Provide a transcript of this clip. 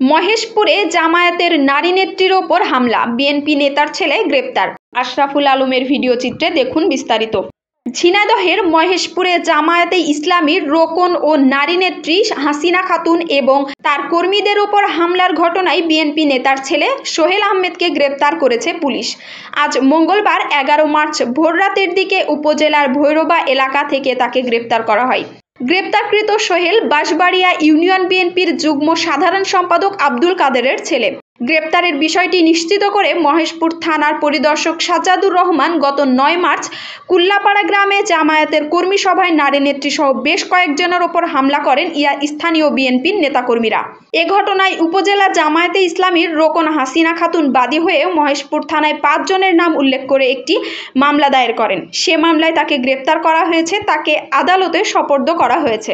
মহেশপুরে জামায়াতের নারী নেত্রীর ওপর হামলা, বিএনপি নেতার ছেলে গ্রেপ্তার। আশরাফুল আলমের ভিডিও চিত্রে দেখুন বিস্তারিত। ঝিনাইদহের মহেশপুরে জামায়াতে ইসলামীর রোকন ও নারী নেত্রী হাসিনা খাতুন এবং তার কর্মীদের ওপর হামলার ঘটনায় বিএনপি নেতার ছেলে সোহেল আহমেদকে গ্রেপ্তার করেছে পুলিশ। আজ মঙ্গলবার 11 মার্চ ভোররাতের দিকে উপজেলার ভৈরবা এলাকা থেকে তাকে গ্রেপ্তার করা হয়। গ্রেপ্তারকৃত সোহেল বাঁশবাড়িয়া ইউনিয়ন বিএনপির যুগ্ম সাধারণ সম্পাদক আব্দুল কাদেরের ছেলে। গ্রেপ্তারের বিষয়টি নিশ্চিত করে মহেশপুর থানার পরিদর্শক সাজ্জাদুর রহমান গত 9 মার্চ কুল্লাপাড়া গ্রামে জামায়াতের কর্মী সভায় নারী নেত্রী সহ বেশ কয়েকজনের ওপর হামলা করেন স্থানীয় বিএনপির নেতাকর্মীরা। এ ঘটনায় উপজেলা জামায়াতে ইসলামীর রোকন হাসিনা খাতুন বাদী হয়ে মহেশপুর থানায় 5 জনের নাম উল্লেখ করে একটি মামলা দায়ের করেন। সে মামলায় তাকে গ্রেপ্তার করা হয়েছে, তাকে আদালতে সোপর্দ করা হয়েছে।